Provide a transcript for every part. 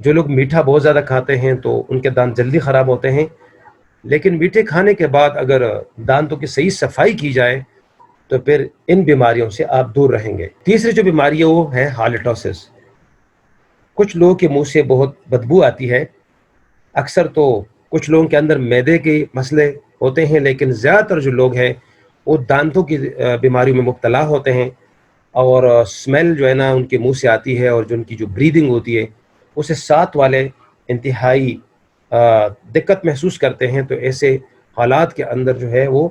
جو لوگ میٹھا بہت زیادہ کھاتے ہیں تو ان کے دانت جلدی خراب ہوتے ہیں، لیکن میٹھے کھانے کے بعد اگر دانتوں کی صحیح صفائی کی جائے تو پھر ان بیماریوں سے آپ دور رہیں گے۔ تیسری جو بیماری ہے وہ ہے ہالٹوسس۔ کچھ لوگوں کے منہ سے بہت بدبو آتی ہے، اکثر تو کچھ لوگوں کے اندر معدے کے مسئلے ہوتے ہیں، لیکن زیادہ تر جو لوگ ہیں وہ دانتوں کی بیماریوں میں مبتلا ہوتے ہیں، اور اسمیل جو ہے نا ان کے منہ سے آتی ہے، اور جو ان کی جو بریدنگ ہوتی ہے اسے ساتھ والے انتہائی دقت محسوس کرتے ہیں۔ تو ایسے حالات کے اندر جو ہے وہ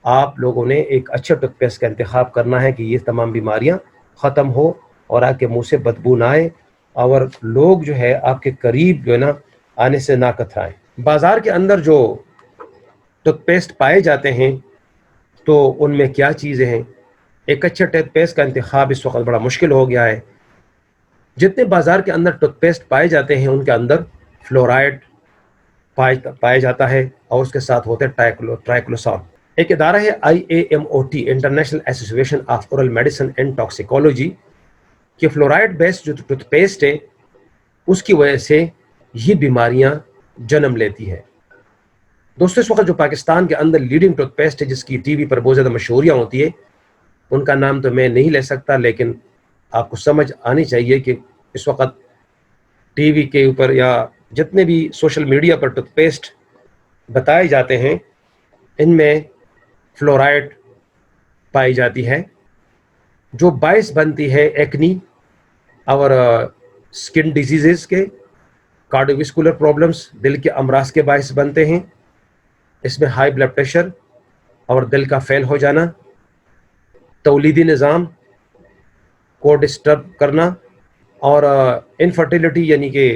آپ لوگوں نے ایک اچھا ٹوتھ پیسٹ کا انتخاب کرنا ہے کہ یہ تمام بیماریاں ختم ہو اور آپ کے منہ سے بدبو نہ آئے، اور لوگ جو ہے آپ کے قریب جو ہے نا آنے سے نہ کترائیں۔ بازار کے اندر جو ٹوتھ پیسٹ پائے جاتے ہیں تو ان میں کیا چیزیں ہیں؟ ایک اچھا ٹوتھ پیسٹ کا انتخاب اس وقت بڑا مشکل ہو گیا ہے۔ جتنے بازار کے اندر ٹوتھ پیسٹ پائے جاتے ہیں ان کے اندر فلورائڈ پایا جاتا ہے، اور اس کے ساتھ ہوتے ہیں ٹرائکلوسان۔ ایک ادارہ ہے IAMOT، انٹرنیشنل ایسوسی ایشن of oral medicine and toxicology, کہ فلورائڈ بیسڈ جو ٹوتھ پیسٹ ہے اس کی وجہ سے یہ بیماریاں جنم لیتی ہے۔ دوستو، اس وقت جو پاکستان کے اندر لیڈنگ ٹوتھ پیسٹ ہے جس کی ٹی وی پر بہت زیادہ مشہوریاں ہوتی ہے، ان کا نام تو میں نہیں لے سکتا، لیکن آپ کو سمجھ آنی چاہیے کہ اس وقت ٹی وی کے اوپر یا جتنے بھی سوشل میڈیا پر ٹوتھ پیسٹ بتائے جاتے ہیں ان میں فلورائڈ پائی جاتی ہے، جو باعث بنتی ہے ایکنی اور سکن ڈیزیزز کے، کارڈیوویسکولر پرابلمس، دل کے امراض کے باعث بنتے ہیں۔ اس میں ہائی بلڈ پریشر اور دل کا فیل ہو جانا، تولیدی نظام کو ڈسٹرب کرنا، اور انفرٹیلٹی یعنی کہ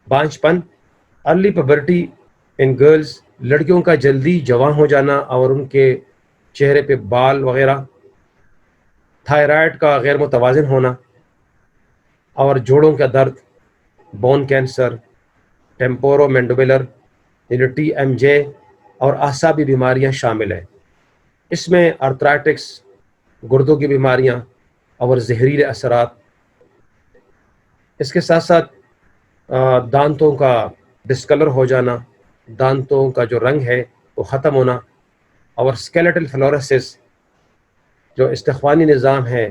بانجھ پن، ارلی پبرٹی ان گرلز، لڑکیوں کا جلدی جوان ہو جانا اور ان کے چہرے پہ بال وغیرہ، تھائرائڈ کا غیر متوازن ہونا، اور جوڑوں کا درد، بون کینسر، ٹیمپورو مینڈیبولر یعنی TMJ، اور اعصابی بیماریاں شامل ہیں۔ اس میں آرتھرائٹکس، گردوں کی بیماریاں اور زہریلے اثرات، اس کے ساتھ ساتھ دانتوں کا ڈسکلر ہو جانا، دانتوں کا جو رنگ ہے وہ ختم ہونا، اور اسکیلیٹل فلورسس جو استخوانی نظام ہے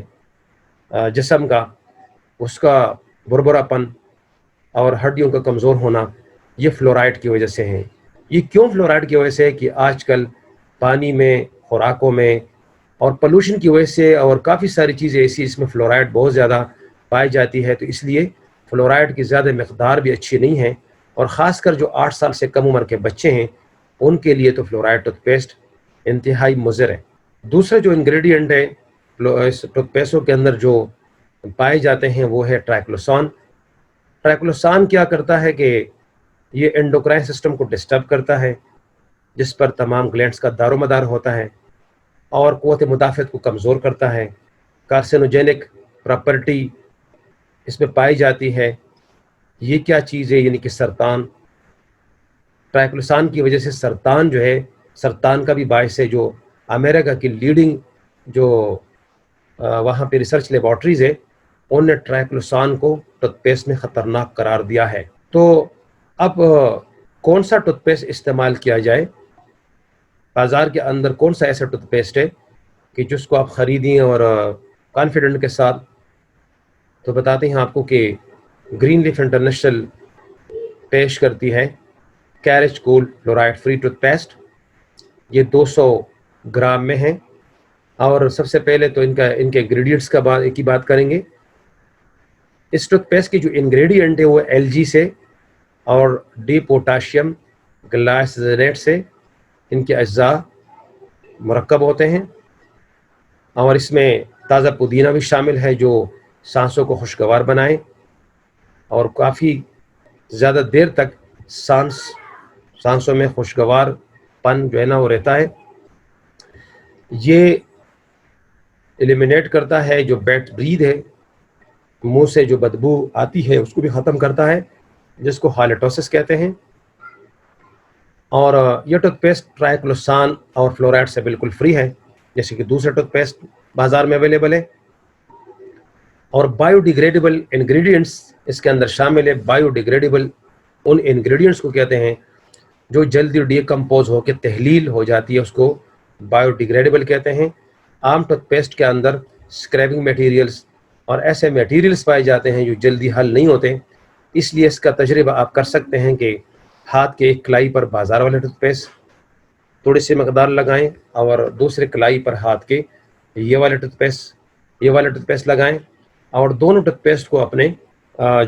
جسم کا، اس کا بربرا پن اور ہڈیوں کا کمزور ہونا، یہ فلورائڈ کی وجہ سے ہیں۔ یہ کیوں فلورائڈ کی وجہ سے ہے کہ آج کل پانی میں، خوراکوں میں اور پولوشن کی وجہ سے اور کافی ساری چیزیں ایسی اس میں فلورائڈ بہت زیادہ پائی جاتی ہے، تو اس لیے فلورائڈ کی زیادہ مقدار بھی اچھی نہیں ہے، اور خاص کر جو 8 سال سے کم عمر کے بچے ہیں ان کے لیے تو فلورائڈ ٹوتھ پیسٹ انتہائی مضر ہے۔ دوسرا جو انگریڈینٹ ہے اس ٹوتھ پیسٹوں کے اندر جو پائے جاتے ہیں وہ ہے ٹرائکلوسان۔ ٹرائکلوسان کیا کرتا ہے کہ یہ انڈوکرائن سسٹم کو ڈسٹرب کرتا ہے، جس پر تمام گلینڈز کا دار و مدار ہوتا ہے، اور قوت مدافعت کو کمزور کرتا ہے۔ کارسینوجینک پراپرٹی اس میں پائی جاتی ہے۔ یہ کیا چیز ہے؟ یعنی کہ سرطان، ٹرائکلوسان کی وجہ سے سرطان جو ہے، سرطان کا بھی باعث ہے۔ جو امریکہ کی لیڈنگ جو وہاں پہ ریسرچ لیبارٹریز ہے انہوں نے ٹرائکلوسان کو ٹوتھ پیسٹ میں خطرناک قرار دیا ہے۔ تو اب کون سا ٹوتھ پیسٹ استعمال کیا جائے؟ بازار کے اندر کون سا ایسا ٹوتھ پیسٹ ہے کہ جس کو آپ خریدیں اور کانفیڈنٹ کے ساتھ؟ تو بتاتے ہیں آپ کو کہ گرین لیف انٹرنیشنل پیش کرتی ہے کیرچ گولڈ فلورائڈ فری ٹوتھ پیسٹ۔ یہ 200 گرام میں ہے، اور سب سے پہلے تو ان کے انگریڈینٹس کی بات کریں گے۔ اس ٹوتھ پیسٹ کی جو انگریڈینٹ ہے وہ LG سے اور ڈی پوٹاشیم گلائسرائڈ سے ان کے اجزاء مرکب ہوتے ہیں، اور اس میں تازہ پودینہ بھی شامل ہے جو سانسوں کو خوشگوار بنائے اور کافی زیادہ دیر تک سانسوں میں خوشگوار پن جو ہے نا وہ رہتا ہے۔ یہ ایلیمینیٹ کرتا ہے جو بیڈ برید ہے، منہ سے جو بدبو آتی ہے اس کو بھی ختم کرتا ہے، جس کو ہالٹوسس کہتے ہیں۔ اور یہ ٹوتھ پیسٹ ٹرائکلوسان اور فلورائڈ سے بالکل فری ہے، جیسے کہ دوسرے ٹوتھ پیسٹ بازار میں اویلیبل ہے، اور بایو ڈیگریڈیبل انگریڈینٹس اس کے اندر شامل ہے بایو ڈیگریڈیبل، ان انگریڈینٹس کو کہتے ہیں جو جلدی ڈیکمپوز ہو کے تحلیل ہو جاتی ہے، اس کو بایو ڈیگریڈیبل کہتے ہیں۔ عام ٹوتھ پیسٹ کے اندر اسکریپنگ میٹیریلز اور ایسے میٹیریلز پائے جاتے ہیں جو جلدی حل نہیں ہوتے، اس لیے اس کا تجربہ آپ کر سکتے ہیں کہ ہاتھ کے ایک کلائی پر بازار والے ٹوتھ پیسٹ تھوڑی سی مقدار لگائیں اور دوسرے کلائی پر ہاتھ کے یہ والے ٹوتھ پیسٹ لگائیں اور دونوں ٹوتھ پیسٹ کو اپنے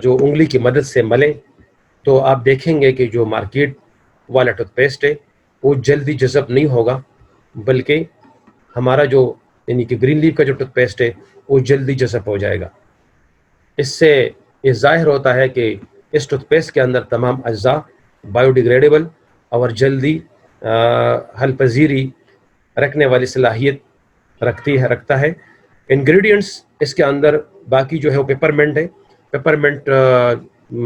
جو انگلی کی مدد سے ملیں، تو آپ دیکھیں گے کہ جو مارکیٹ والا ٹوتھ پیسٹ ہے وہ جلدی جذب نہیں ہوگا، بلکہ ہمارا جو یعنی کہ گرین لیف کا جو ٹوتھ پیسٹ ہے وہ جلدی جذب ہو جائے گا۔ اس سے یہ ظاہر ہوتا ہے کہ اس ٹوتھ پیسٹ کے اندر تمام اجزاء بایو ڈیگریڈیبل اور جلدی حل پذیری رکھنے والی صلاحیت رکھتا ہے۔ انگریڈینٹس اس کے اندر باقی جو ہے وہ پیپرمنٹ ہے۔ پیپرمنٹ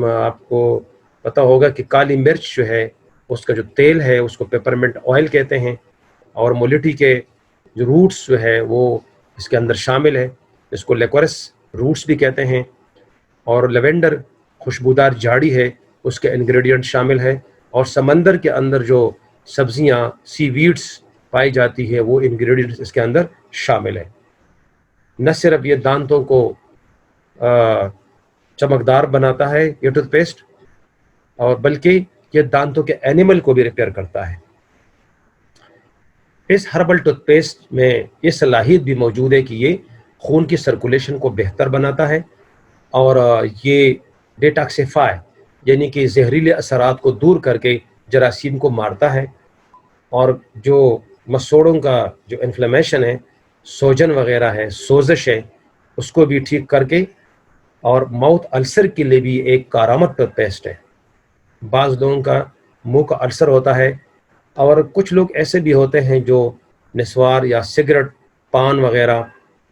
آپ کو پتہ ہوگا کہ کالی مرچ جو ہے اس کا جو تیل ہے اس کو پیپرمنٹ آئل کہتے ہیں، اور مولیٹی کے جو روٹس جو ہے وہ اس کے اندر شامل ہے، اس کو لیکورس روٹس بھی کہتے ہیں، اور لیوینڈر خوشبودار جھاڑی ہے اس کے انگریڈینٹ شامل ہے، اور سمندر کے اندر جو سبزیاں سی ویڈس پائی جاتی ہے وہ انگریڈینٹس اس کے اندر شامل ہے۔ نہ صرف یہ دانتوں کو چمکدار بناتا ہے یہ ٹوتھ پیسٹ، اور بلکہ یہ دانتوں کے اینیمل کو بھی ریپیئر کرتا ہے۔ اس ہربل ٹوتھ پیسٹ میں یہ صلاحیت بھی موجود ہے کہ یہ خون کی سرکولیشن کو بہتر بناتا ہے، اور یہ ڈیٹاکسیفائی یعنی کہ زہریلے اثرات کو دور کر کے جراثیم کو مارتا ہے، اور جو مسوڑوں کا جو انفلیمیشن ہے، سوجن وغیرہ ہے، سوزش ہے، اس کو بھی ٹھیک کر کے، اور ماؤتھ السر کے لیے بھی ایک کارآمد ٹوتھ پیسٹ ہے۔ بعض لوگوں کا منہ کا السر ہوتا ہے، اور کچھ لوگ ایسے بھی ہوتے ہیں جو نسوار یا سگریٹ پان وغیرہ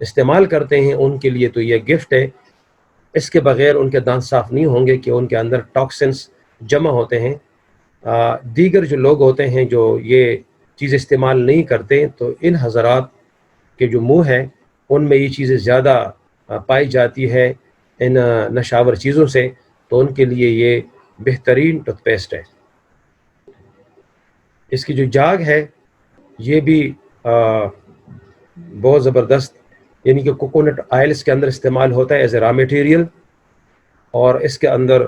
استعمال کرتے ہیں، ان کے لیے تو یہ گفٹ ہے۔ اس کے بغیر ان کے دانت صاف نہیں ہوں گے کہ ان کے اندر ٹاکسنس جمع ہوتے ہیں۔ دیگر جو لوگ ہوتے ہیں جو یہ چیز استعمال نہیں کرتے، تو ان حضرات کے جو منہ ہے ان میں یہ چیزیں زیادہ پائی جاتی ہے ان نشاور چیزوں سے، تو ان کے لیے یہ بہترین ٹوتھ پیسٹ ہے۔ اس کی جو جاگ ہے یہ بھی بہت زبردست، یعنی کہ کوکونٹ آئل اس کے اندر استعمال ہوتا ہے ایز اے را میٹیریل، اور اس کے اندر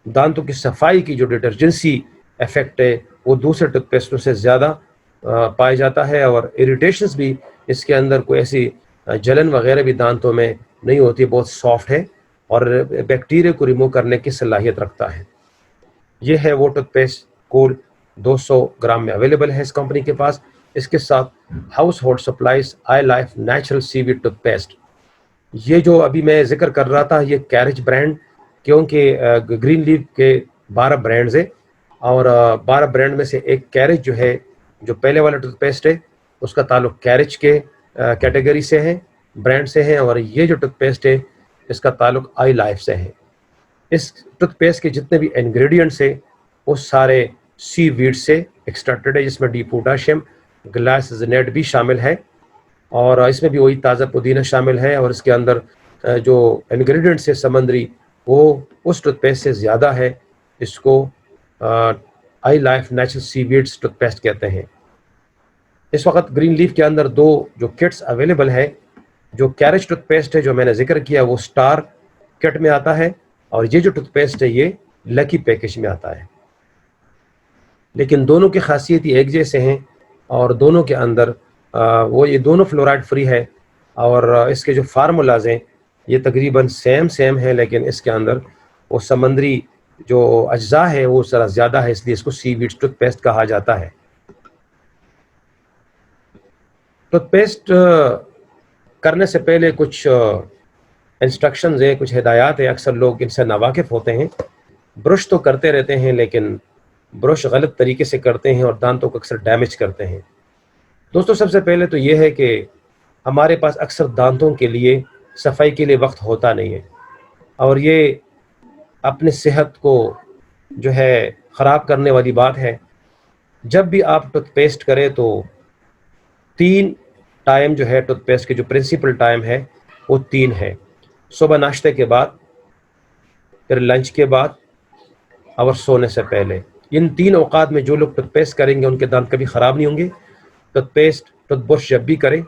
دانتوں کی صفائی کی جو ڈٹرجنسی ایفیکٹ ہے وہ دوسرے ٹوتھ پیسٹوں سے زیادہ پایا جاتا ہے، اور اریٹیشنز بھی اس کے اندر کوئی ایسی جلن وغیرہ بھی دانتوں میں نہیں ہوتی، بہت سافٹ ہے اور بیکٹیریا کو ریموو کرنے کی صلاحیت رکھتا ہے۔ یہ ہے وہ ٹوتھ پیسٹ کول 200 گرام میں اویلیبل ہے اس کمپنی کے پاس۔ اس کے ساتھ ہاؤس ہولڈ سپلائز آئی لائف نیچرل سی ویڈ ٹوتھ پیسٹ، یہ جو ابھی میں ذکر کر رہا تھا یہ کیرج برانڈ، کیونکہ گرین لیف کے 12 برانڈز ہیں، اور 12 برانڈ میں سے ایک کیرج جو ہے، جو پہلے والا ٹوتھ پیسٹ ہے اس کا تعلق کیرج کے کیٹیگری سے ہے، برانڈ سے ہے، اور یہ جو ٹوتھ پیسٹ ہے اس کا تعلق آئی لائف سے ہے۔ اس ٹوتھ پیسٹ کے جتنے بھی انگریڈینٹس ہیں وہ سارے سی ویڈ سے ایکسٹریکٹڈ ہے، جس میں ڈی پوٹاشیم گلائسینیٹ بھی شامل ہے، اور اس میں بھی وہی تازہ پودینہ شامل ہے، اور اس کے اندر جو انگریڈینٹس ہے سمندری وہ اس ٹوتھ پیسٹ سے زیادہ ہے۔ اس کو آئی لائف نیچرل سی ویڈس ٹوتھ پیسٹ کہتے ہیں۔ اس وقت گرین لیف کے اندر 2 جو کٹس اویلیبل ہے، جو کیرج ٹوتھ پیسٹ ہے جو میں نے ذکر کیا وہ سٹار کٹ میں آتا ہے، اور یہ جو ٹوتھ پیسٹ ہے یہ لکی پیکج میں آتا ہے، لیکن دونوں کی خاصیت یہ ایک جیسے ہیں، اور دونوں کے اندر وہ یہ دونوں فلورائڈ فری ہے، اور اس کے جو فارمولاز ہیں یہ تقریباً سیم ہے، لیکن اس کے اندر وہ سمندری جو اجزاء ہے وہ ذرا زیادہ ہے، اس لیے اس کو سی ویڈ ٹوتھ پیسٹ کہا جاتا ہے۔ ٹوتھ پیسٹ کرنے سے پہلے کچھ انسٹرکشنز ہیں، کچھ ہدایات ہیں، اکثر لوگ ان سے ناواقف ہوتے ہیں۔ برش تو کرتے رہتے ہیں لیکن برش غلط طریقے سے کرتے ہیں اور دانتوں کو اکثر ڈیمیج کرتے ہیں۔ دوستو سب سے پہلے تو یہ ہے کہ ہمارے پاس اکثر دانتوں کے لیے صفائی کے لیے وقت ہوتا نہیں ہے، اور یہ اپنے صحت کو جو ہے خراب کرنے والی بات ہے۔ جب بھی آپ ٹوتھ پیسٹ کریں تو 3 ٹائم جو ہے ٹوتھ پیسٹ کے جو پرنسپل ٹائم ہے وہ 3 ہے۔ صبح ناشتے کے بعد، پھر لنچ کے بعد اور سونے سے پہلے. ان 3 اوقات میں جو لوگ ٹوتھ پیسٹ کریں گے ان کے دانت کبھی خراب نہیں ہوں گے. ٹوتھ برش جب بھی کریں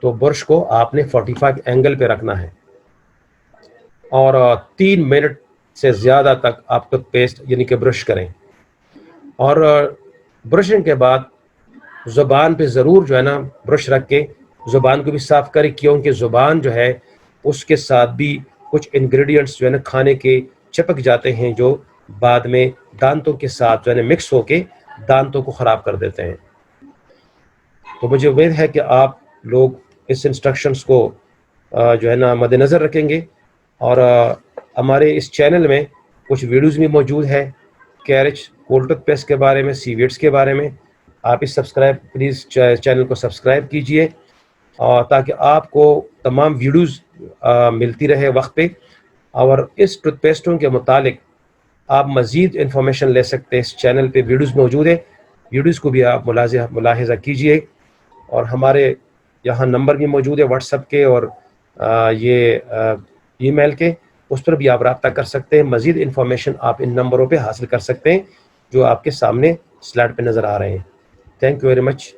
تو برش کو آپ نے 45 اینگل پہ رکھنا ہے اور 3 منٹ سے زیادہ تک آپ ٹوتھ پیسٹ یعنی کہ برش کریں. اور برشنگ کے بعد زبان پہ ضرور جو ہے نا برش رکھ کے زبان کو بھی صاف کریں، کیونکہ زبان جو ہے اس کے ساتھ بھی کچھ انگریڈینٹس جو ہے نا کھانے کے چپک جاتے ہیں جو بعد میں دانتوں کے ساتھ جو ہے نا مکس ہو کے دانتوں کو خراب کر دیتے ہیں. تو مجھے امید ہے کہ آپ لوگ اس انسٹرکشنز کو جو ہے نا مد نظر رکھیں گے. اور ہمارے اس چینل میں کچھ ویڈیوز بھی موجود ہے کیرچ کولڈ ٹوتھ پیسٹ کے بارے میں، سی ویٹس کے بارے میں. آپ اس پلیز چینل کو سبسکرائب کیجئے تاکہ آپ کو تمام ویڈیوز ملتی رہے وقت پہ. اور اس ٹوتھ پیسٹوں کے متعلق آپ مزید انفارمیشن لے سکتے ہیں. اس چینل پہ ویڈیوز موجود ہیں، ویڈیوز کو بھی آپ ملاحظہ کیجئے. اور ہمارے یہاں نمبر بھی موجود ہے واٹس ایپ کے اور یہ ای میل کے، اس پر بھی آپ رابطہ کر سکتے ہیں. مزید انفارمیشن آپ ان نمبروں پہ حاصل کر سکتے ہیں جو آپ کے سامنے سلائڈ پہ نظر آ رہے ہیں. Thank you very much.